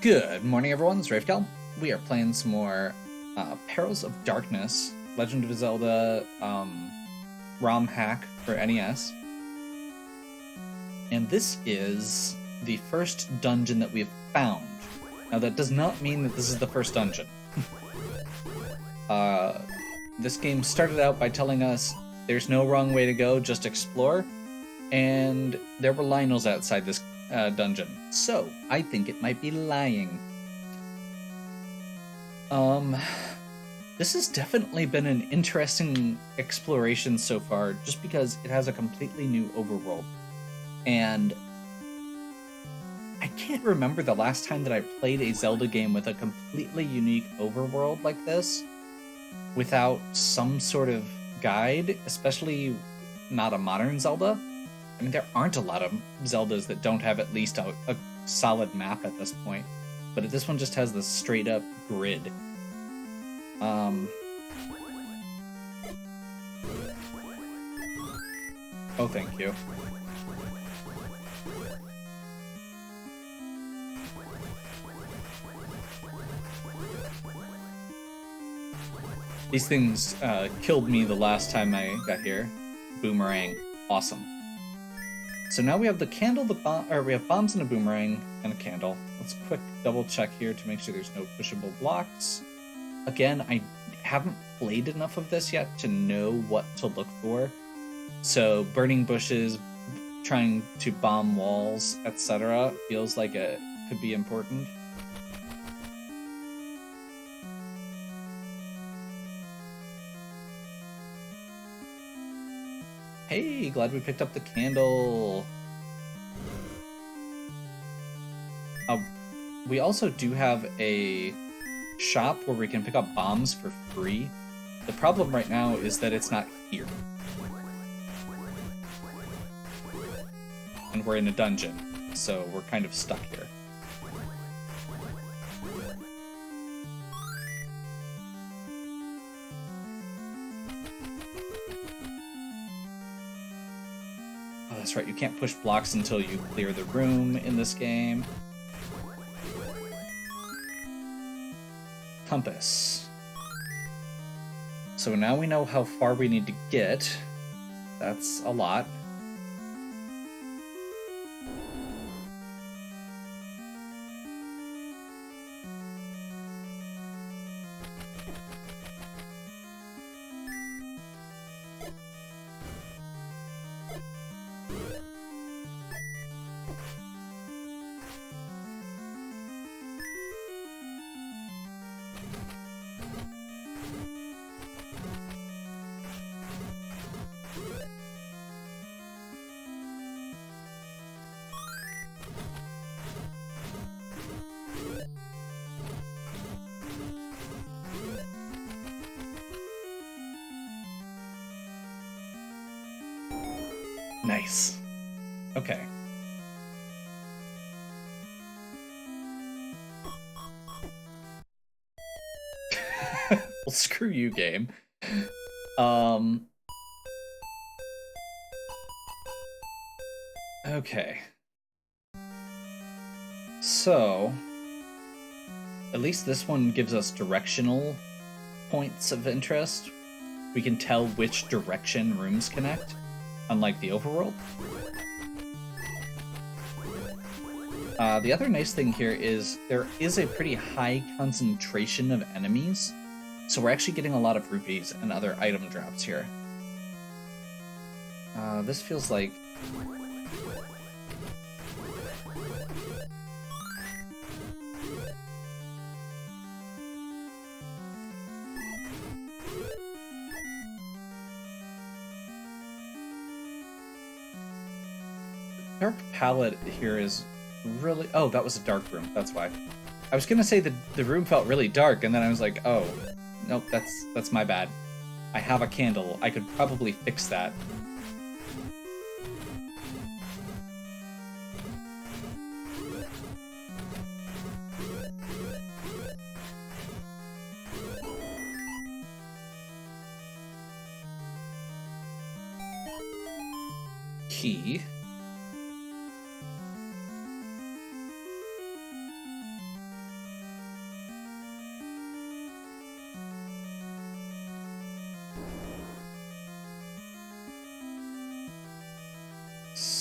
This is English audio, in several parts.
Good morning, everyone. It's Rafecal. We are playing some more Perils of Darkness, Legend of Zelda romhack for NES. And this is the first dungeon that we've found. Now, that does not mean that this is the first dungeon. This game started out by telling us there's no wrong way to go, just explore. And there were Lionels outside this dungeon, so I think it might be lying. This has definitely been an interesting exploration so far, just because it has a completely new overworld. And I can't remember the last time that I played a Zelda game with a completely unique overworld like this, without some sort of guide, especially not a modern Zelda. I mean, there aren't a lot of Zeldas that don't have at least a solid map at this point, but this one just has the straight-up grid. Oh, thank you. These things killed me the last time I got here. Boomerang. Awesome. So now we have the candle, we have bombs and a boomerang and a candle. Let's quick double check here to make sure there's no pushable blocks. Again, I haven't played enough of this yet to know what to look for. So burning bushes, trying to bomb walls, etc. feels like it could be important. Hey, glad we picked up the candle. We also do have a shop where we can pick up bombs for free. The problem right now is that it's not here. And we're in a dungeon, so we're kind of stuck here. Oh, that's right, you can't push blocks until you clear the room in this game. Compass. So now we know how far we need to get. That's a lot. Nice. Okay. Well, screw you, game. Okay. So, at least this one gives us directional points of interest. We can tell which direction rooms connect, unlike the overworld. The other nice thing here is there is a pretty high concentration of enemies, so we're actually getting a lot of rupees and other item drops here. This feels like... Dark palette here is really... Oh, that was a dark room. That's why. I was gonna say that the room felt really dark, and then I was like, oh, nope, that's my bad. I have a candle. I could probably fix that. Key.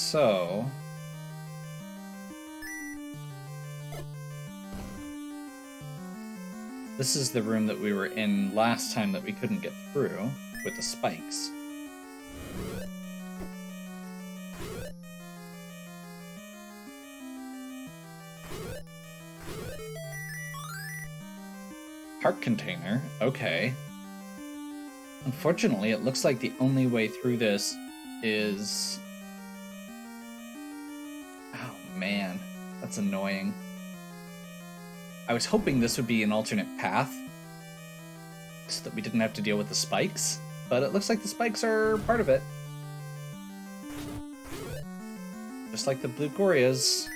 So... this is the room that we were in last time that we couldn't get through with the spikes. Heart container, okay. Unfortunately, it looks like the only way through this is... oh man, that's annoying. I was hoping this would be an alternate path so that we didn't have to deal with the spikes, but it looks like the spikes are part of it. Just like the blue Gorias.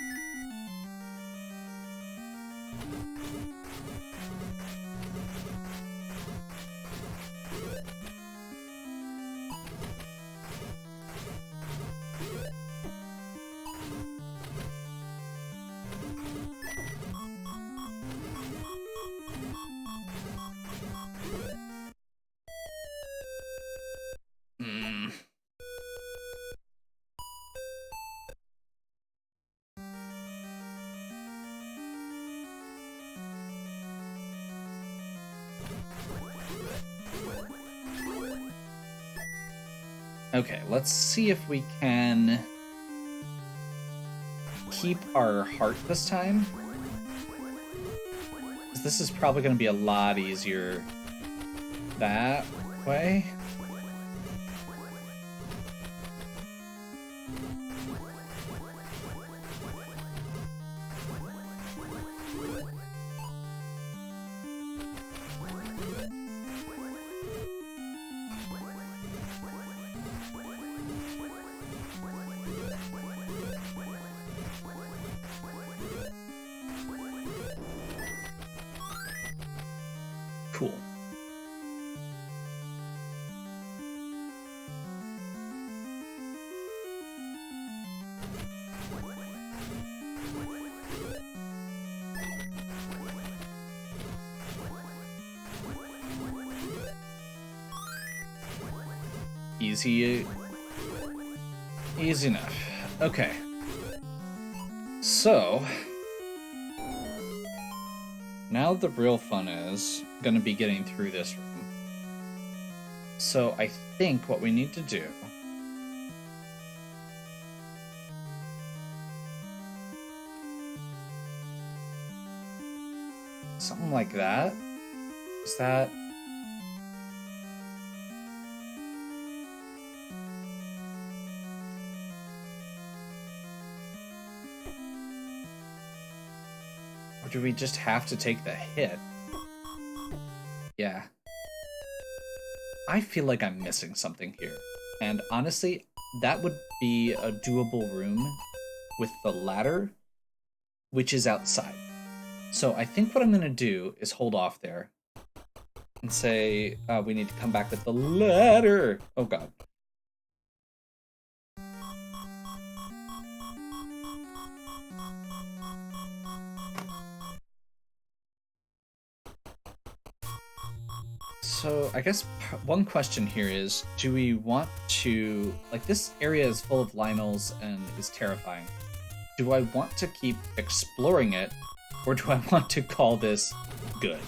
Okay, let's see if we can keep our heart this time. 'Cause this is probably going to be a lot easier that way. Cool. Easy enough. Okay. So, now the real fun is going to be getting through this room. So I think what we need to do something like that. Is that... or do we just have to take the hit? Yeah. I feel like I'm missing something here. And honestly, that would be a doable room with the ladder, which is outside. So I think what I'm going to do is hold off there and say we need to come back with the ladder. Oh god. So I guess one question here is, do we want to, like, this area is full of Lionels and is terrifying. Do I want to keep exploring it, or do I want to call this good?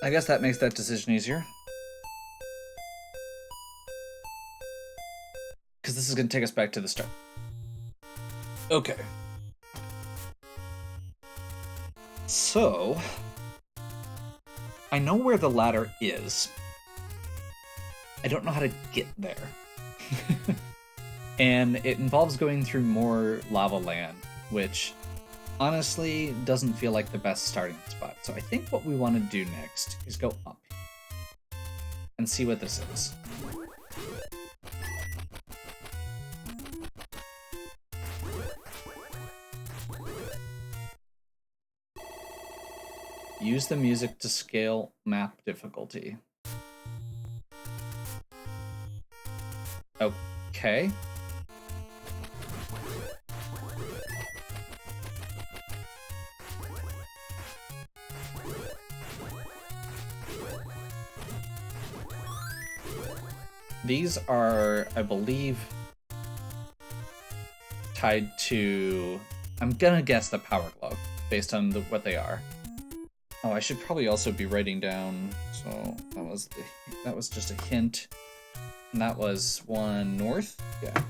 I guess that makes that decision easier. Because this is going to take us back to the start. Okay. So, I know where the ladder is. I don't know how to get there. And it involves going through more lava land, which honestly doesn't feel like the best starting spot. So I think what we want to do next is go up. and see what this is. Use the music to scale map difficulty. Okay. These are, I believe, tied to, I'm gonna guess, the Power Glove, based on what they are. Oh, I should probably also be writing down, so that was just a hint. And that was one north? Yeah.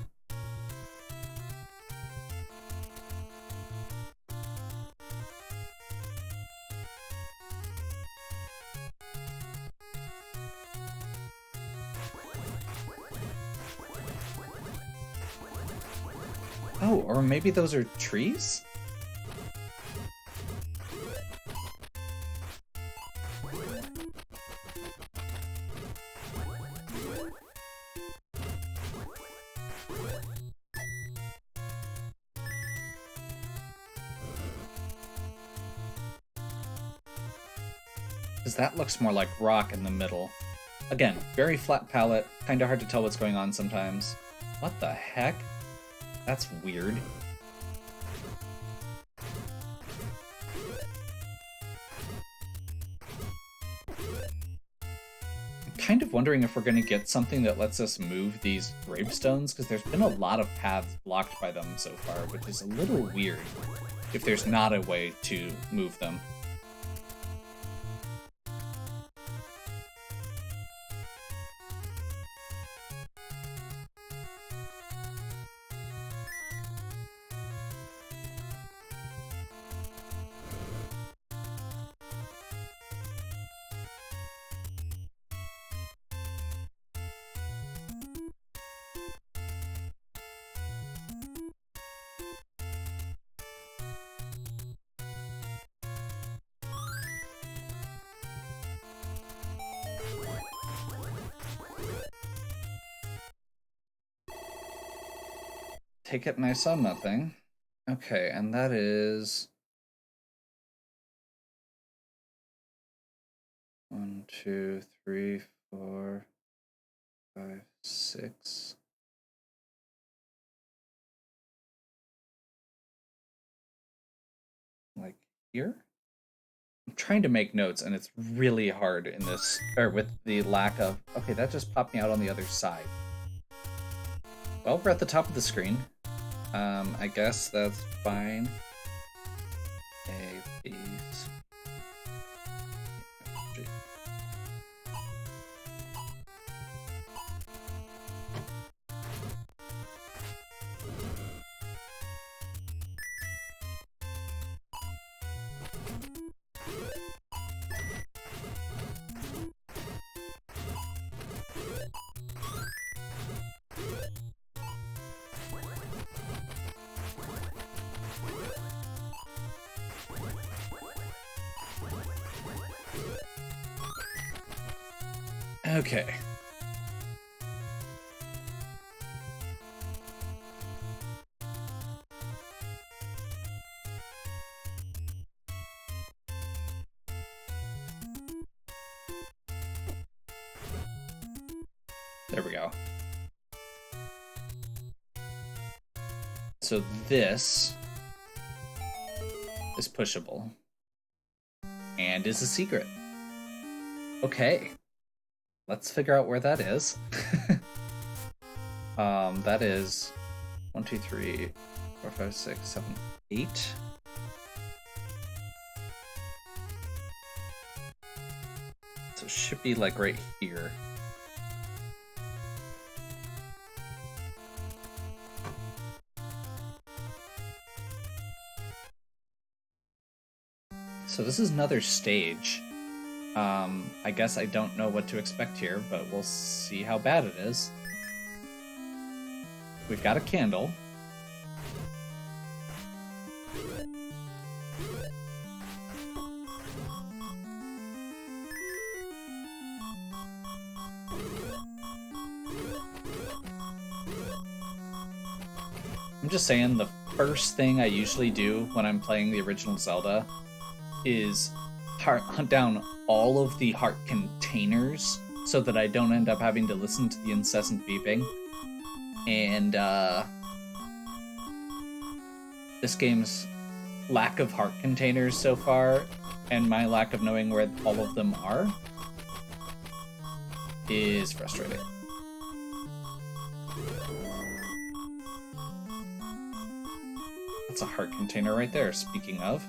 Oh, or maybe those are trees? Because that looks more like rock in the middle. Again, very flat palette, kinda hard to tell what's going on sometimes. What the heck? That's weird. I'm kind of wondering if we're going to get something that lets us move these gravestones, because there's been a lot of paths blocked by them so far, which is a little weird if there's not a way to move them. Take it and I saw nothing. Okay, and that is 1, 2, 3, 4, 5, 6. Like here? I'm trying to make notes and it's really hard in this, or with the lack of, okay, that just popped me out on the other side. Well, we're at the top of the screen. I guess that's fine. A, B, C, G. Okay. There we go. So this is pushable and is a secret. Okay. Let's figure out where that is. That is 1, 2, 3, 4, 5, 6, 7, 8. So it should be like right here. So this is another stage. I guess I don't know what to expect here, but we'll see how bad it is. We've got a candle. I'm just saying, the first thing I usually do when I'm playing the original Zelda is hunt down all of the heart containers so that I don't end up having to listen to the incessant beeping. And this game's lack of heart containers so far, and my lack of knowing where all of them are, is frustrating. That's a heart container right there, speaking of.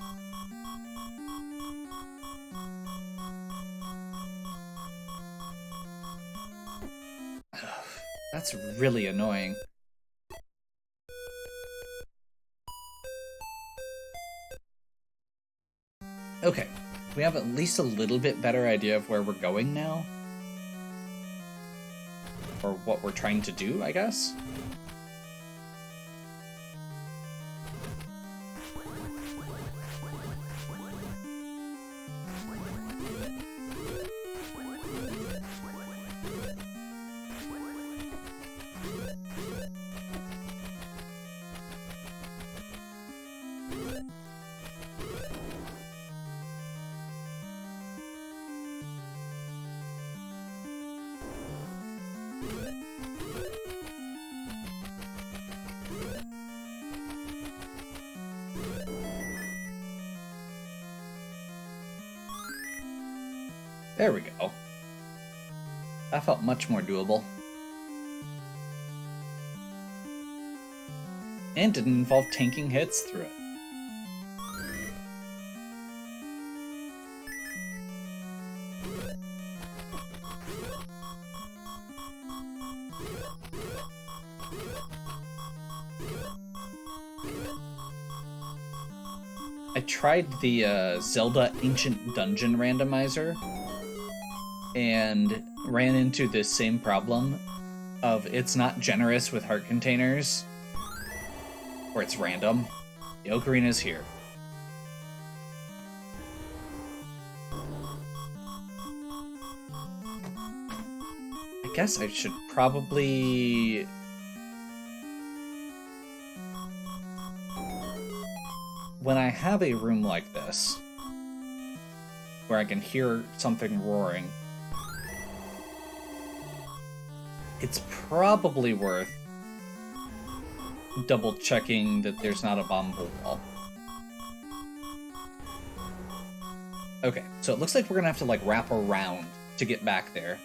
That's really annoying. Okay, we have at least a little bit better idea of where we're going now. Or what we're trying to do, I guess. There we go. That felt much more doable. And didn't involve tanking hits through it. I tried the Zelda Ancient Dungeon randomizer and ran into this same problem of it's not generous with heart containers, or it's random. The Ocarina's here. I guess I should probably... When I have a room like this, where I can hear something roaring, it's probably worth double checking that there's not a bombable wall. Okay, so it looks like we're gonna have to like wrap around to get back there.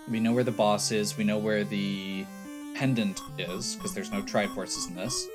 We know where the boss is, we know where the pendant is, because there's no Triforces in this.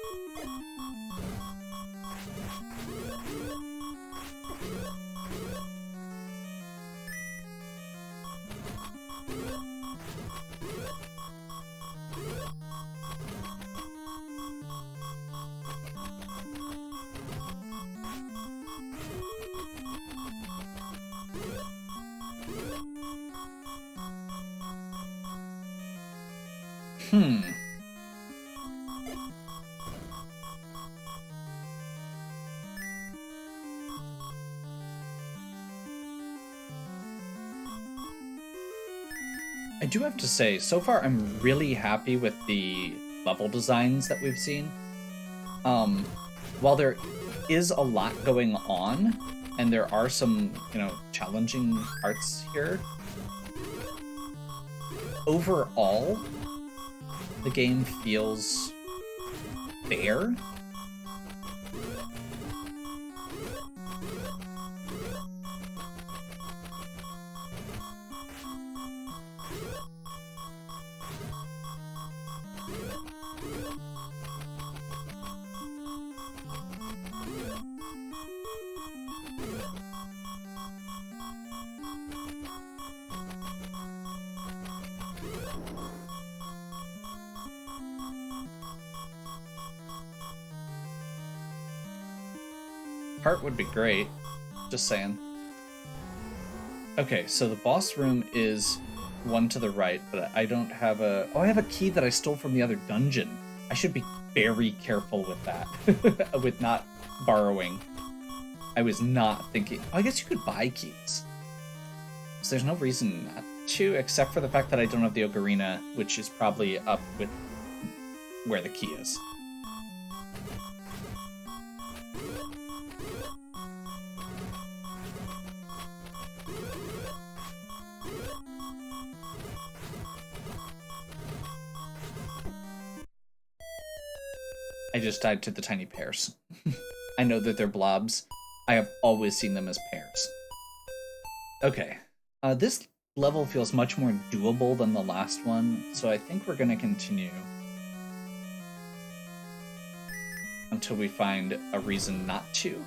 I do have to say, so far I'm really happy with the level designs that we've seen. While there is a lot going on, and there are some, challenging parts here, overall, the game feels fair. Heart would be great. Just saying. Okay, so the boss room is one to the right, but I don't have a... Oh, I have a key that I stole from the other dungeon. I should be very careful with that. With not borrowing. I was not thinking... Oh, I guess you could buy keys. So there's no reason not to, except for the fact that I don't have the ocarina, which is probably up with where the key is. I just died to the tiny pears. I know that they're blobs. I have always seen them as pears. Okay. This level feels much more doable than the last one, so I think we're going to continue until we find a reason not to.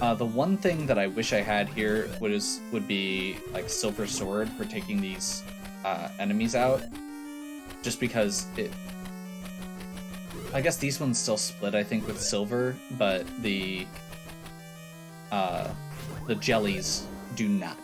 The one thing that I wish I had here would be like Silver Sword for taking these enemies out. Just because I guess these ones still split, I think, with silver, but the jellies do not.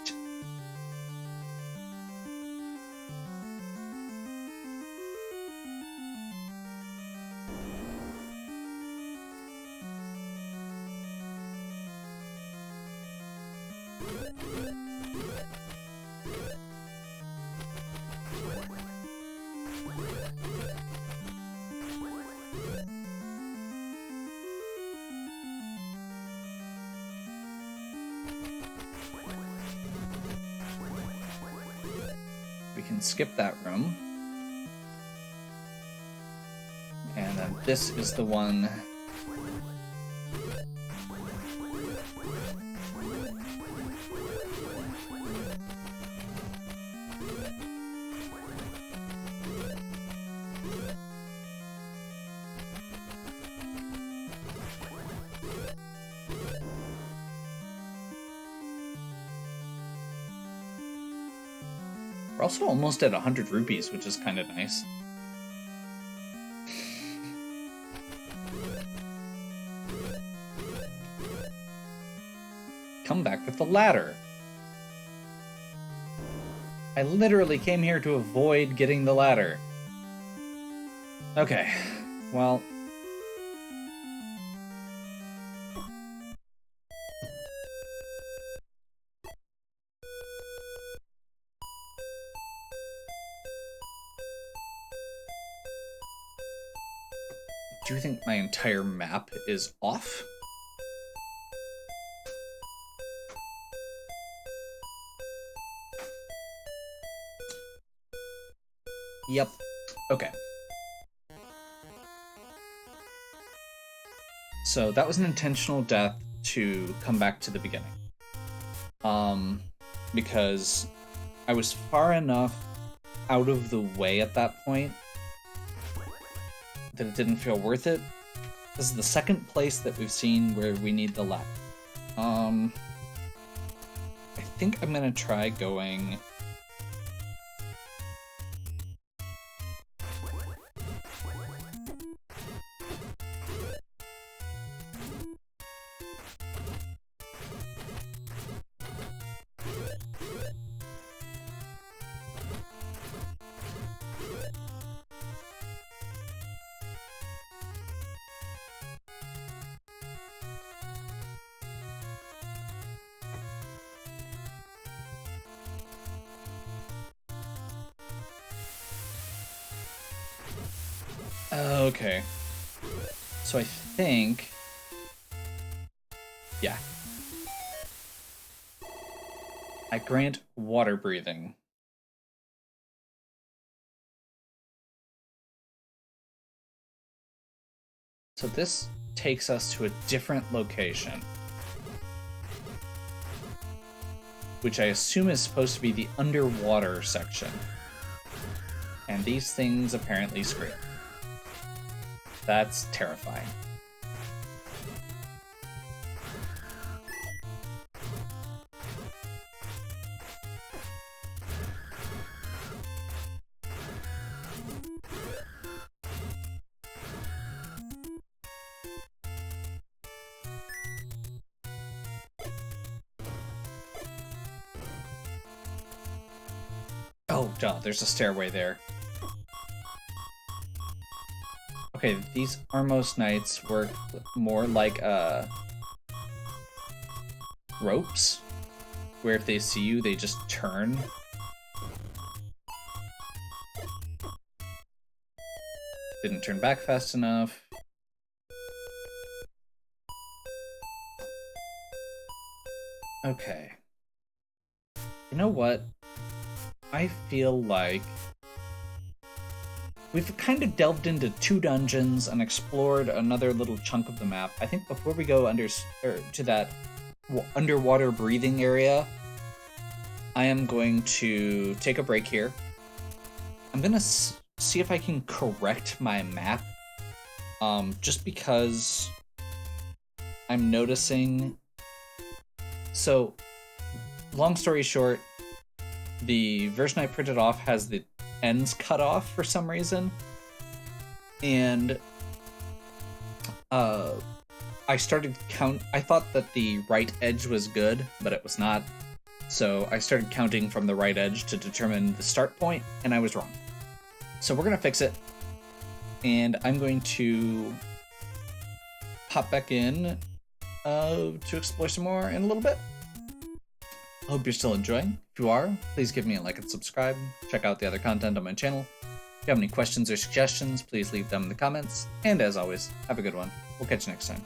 Skip that room. And then this is the one. We're also almost at 100 rupees, which is kind of nice. Come back with the ladder. I literally came here to avoid getting the ladder. Okay, well... Do you think my entire map is off? Yep. Okay. So that was an intentional death to come back to the beginning. Because I was far enough out of the way at that point that it didn't feel worth it. This is the second place that we've seen where we need the ladder. I think I'm gonna try going... Okay. So I think... Yeah. I grant water breathing. So this takes us to a different location, which I assume is supposed to be the underwater section. And these things apparently scream. That's terrifying. Oh, duh, there's a stairway there. Okay, these Armos Knights work more like ropes, where if they see you, they just turn. Didn't turn back fast enough. Okay. You know what? I feel like we've kind of delved into 2 dungeons and explored another little chunk of the map. I think before we go to that underwater breathing area, I am going to take a break here. I'm gonna see if I can correct my map, just because I'm noticing. So, long story short, the version I printed off has the ends cut off for some reason, and I started I thought that the right edge was good, but it was not. So I started counting from the right edge to determine the start point, and I was wrong. So we're gonna fix it, and I'm going to pop back in to explore some more in a little bit. I hope you're still enjoying. If you are, please give me a like and subscribe. Check out the other content on my channel. If you have any questions or suggestions, please leave them in the comments. And as always, have a good one. We'll catch you next time.